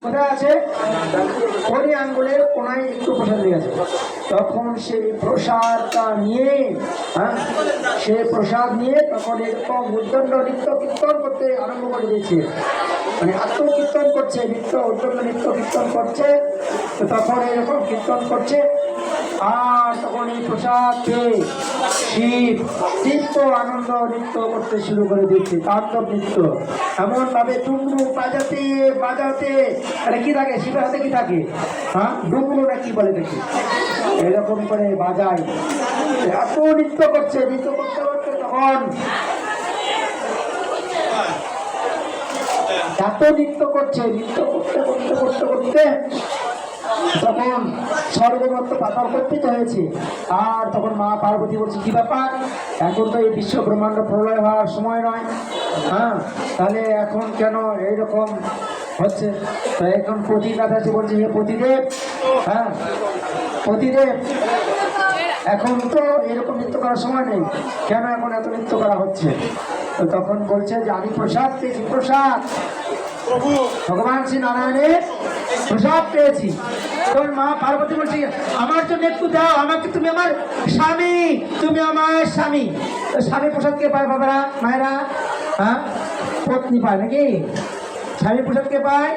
কোথায় আছে? ওই আঙ্গুলের কোনায় একটু প্রসাদ লেগে আছে। তখন সেই প্রসাদটা নিয়ে সে প্রসাদ নিয়ে তখন এরকম উদ্দণ্ড নৃত্য কীর্তন করতে আরম্ভ করে দিয়েছে। মানে এত কীর্তন করছে, নৃত্য উদ্দণ্ড নৃত্য কীর্তন করছে। তো তখন এরকম কীর্তন করছে আর তখন এই প্রসাদ পেয়ে শিব নৃত্য আনন্দ নৃত্য করতে শুরু করে দিচ্ছে, তাণ্ডব নৃত্য। এমন ভাবে ডুমরু বাজাতে বাজাতে, আরে কি থাকে শিবের হাতে, কি থাকে? ডুমরু না কি বলে দেখি, এরকম করে বাজায়। এত নৃত্য করছে, নৃত্য করতে করতে তখন এত নৃত্য করছে, নৃত্য করতে করতে করতে করতে তখন সর্বমত্ত পাতাল কল্পিত হয়েছে। আর তখন মা পার্বতী বলছে, কি ব্যাপার, এখন তো এই বিশ্ব ব্রহ্মাণ্ড প্রলয় হওয়ার সময় নয়, তাহলে এখন কেন এইরকম হচ্ছে? তো এখন পতি কথা বলছে, হে পতিদেব, পতিদেব এখন তো এরকম নৃত্য করার সময় নেই, কেন এখন এত নৃত্য করা হচ্ছে? তো তখন বলছে যে আমি প্রসাদ পেয়েছি, প্রসাদ ভগবান শ্রী নারায়ণের প্রসাদ পেয়েছি। তখন মা পার্বতী বলছে, আমার জন্য একটু দাও, আমাকে তুমি আমার স্বামী, তুমি আমার স্বামী। স্বামী প্রসাদ কে পায় বাবারা মায়েরা? পত্নী পায় নাকি? স্বামী প্রসাদ কে পায়?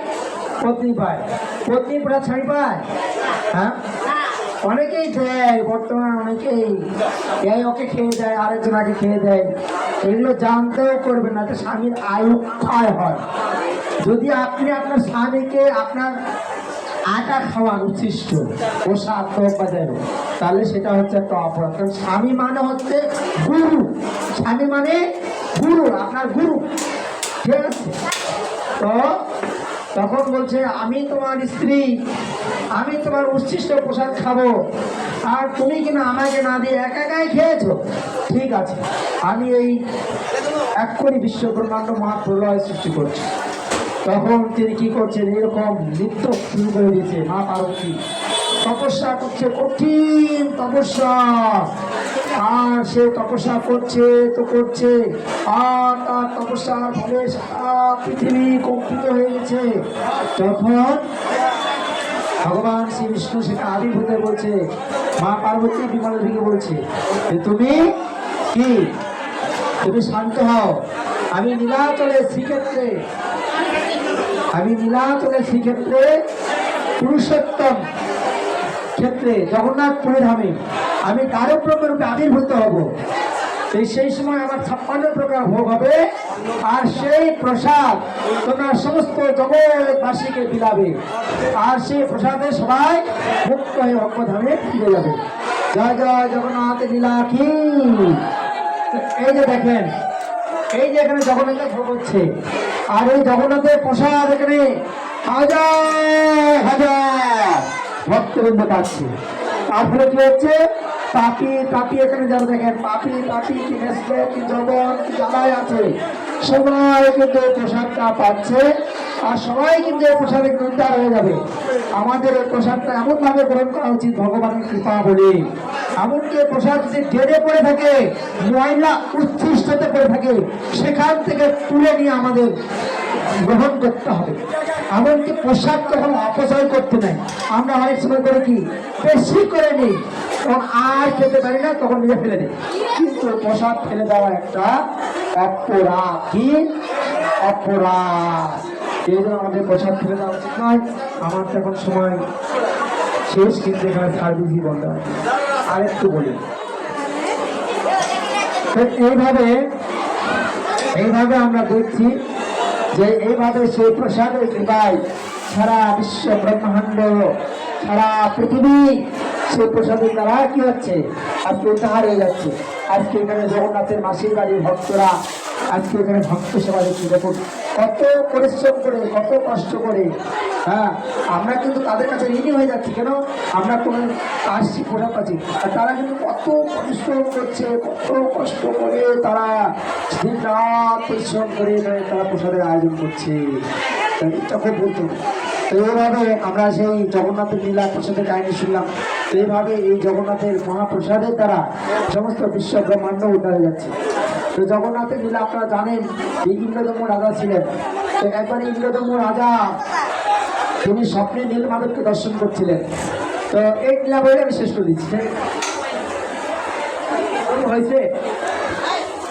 পত্নী পায়। পত্নী প্রসাদ স্বামী পায়? অনেকেই দেয়, বর্তমান অনেকেই এই ওকে খেয়ে দেয়, আরেকজন আগে খেয়ে দেয়। এগুলো জানতেও করবেন না, তো স্বামীর আয়ু ক্ষয় হয়। যদি আপনি আপনার স্বামীকে আপনার আটা খাওয়ান উচ্ছিষ্ট প্রসাদ বাজার, তাহলে সেটা হচ্ছে একটা অপরাধ। কারণ স্বামী মানে হচ্ছে গুরু, স্বামী মানে গুরু, আপনার গুরু, ঠিক আছে? তো তখন বলছে, আমি তোমার স্ত্রী, আমি তোমার উচ্ছিষ্ট প্রসাদ খাবো, আর তুমি কিনা আমাকে না দিয়ে একা একাই খেয়েছো, ঠিক আছে, আমি এই এক্ষুনি বিশ্ব ব্রহ্মাণ্ড মহাপ্রলয় সৃষ্টি করছি। তখন তিনি কি করছেন, এরকম নৃত্য শুরু করে দিয়েছে। মা পার্বতী তপস্যা করছে, কঠিন তপস্যা, আর সে তপস্যা করছে তো করছে, আর তার তপস্যার ফলে সারা পৃথিবী কম্পিত হয়ে গেছে। তখন ভগবান শ্রী বিষ্ণু সেটা আবির্ভূত বলছে, মা পার্বতী বিমলা থেকে বলছে, তুমি কি, তুমি শান্ত হও, আমি নীলাচলে শ্রীক্ষেত্রে, আমি নীলাচলে শ্রীক্ষেত্রে পুরুষোত্তম ক্ষেত্রে জগন্নাথপুরী ধামে আমি কারক্রমের রূপে আবির্ভূত হব। সেই সময় আমার 56 প্রকার ভোগ হবে, আর সেই প্রসাদ তোমরা সমস্ত জগৎবাসীকে বিলাবে, আর সেই প্রসাদে সবাই মুক্ত হয়ে অক্ষধামে ফিরে যাবে। জয় জয় জগন্নাথ লীলা কি। এই যে দেখেন, এই যে এখানে জগন্নাথের ভোগ হচ্ছে, আর এই জগন্নাথের প্রসাদ এখানে হাজার হাজার ভক্তবৃন্দ পাচ্ছে। তারপরে কি হচ্ছে, পাপি তাপি, এখানে যারা দেখেন পাপি তাপি কি নেসলে কি জগন কি যারাই আছে, সবাই কিন্তু প্রসাদটা পাচ্ছে, আর সবাই কিন্তু এই প্রসাদে উদ্ধার হয়ে যাবে। আমাদের এই প্রসাদটা এমন ভাবে গ্রহণ করা উচিত ভগবানের কৃপা বলে। এমনকি প্রসাদ যদি ডেড়ে পড়ে থাকে, ময়লা উচ্ছিষ্টতে পড়ে থাকে, সেখান থেকে তুলে নিয়ে আমাদের গ্রহণ করতে হবে। এমনকি প্রসাদ কখনো অপচয় করতে নাই। আমরা অনেক সময় করে কি বেশি করে নিই, তখন আর খেতে পারি না, তখন নিয়ে ফেলে দিই। কিন্তু প্রসাদ ফেলে দেওয়া একটা অপরাধ, কি অপরাধ। এই জন্য আমাদের প্রসাদ ফেলে দেওয়া উচিত নয়। আমার তো এখন সময় শেষ, কিন্তু এখানে সার্ভিসই বন্ধ আছে। আর একটু বলি, এইভাবে আমরা দেখছি যে এইভাবে সেই প্রসাদের কৃপায় সারা বিশ্ব ব্রহ্মাণ্ড, সারা পৃথিবী সেই প্রসাদের দ্বারা কি হচ্ছে, আজকে উদ্ধার হয়ে যাচ্ছে। আজকে এখানে জগন্নাথের মাসির বাড়ির ভক্তরা আজকে এখানে ভক্ত সেবা দিচ্ছে। দেখুন কত পরিশ্রম করে, কত কষ্ট করে। আমরা কিন্তু তাদের কাছে ঋণী হয়ে যাচ্ছি, কেন আমরা কোনো আসছি প্রসাদ পাচ্ছি, আর তারা কিন্তু কত পরিশ্রম করছে, কত কষ্ট করে তারা দিন রাত পরিশ্রম করে তারা প্রসাদের আয়োজন করছে। এটা খুব বলতো। তো এইভাবে আমরা সেই জগন্নাথের লীলা প্রসাদের কাহিনী শুনলাম। এইভাবে এই জগন্নাথের মহাপ্রসাদের দ্বারা সমস্ত বিশ্ব ব্রহ্মাণ্ড উদ্ধার হয়ে যাচ্ছে। তো জগন্নাথের লীলা আপনারা জানেন, এই ইন্দ্রদম্য রাজা ছিলেন। তো একবার ইন্দ্রদম্য রাজা তিনি স্বপ্নে নীল মাধবকে দর্শন করছিলেন। তো এই লীলা বইটা আমি শেষ করে দিচ্ছি। হয়েছে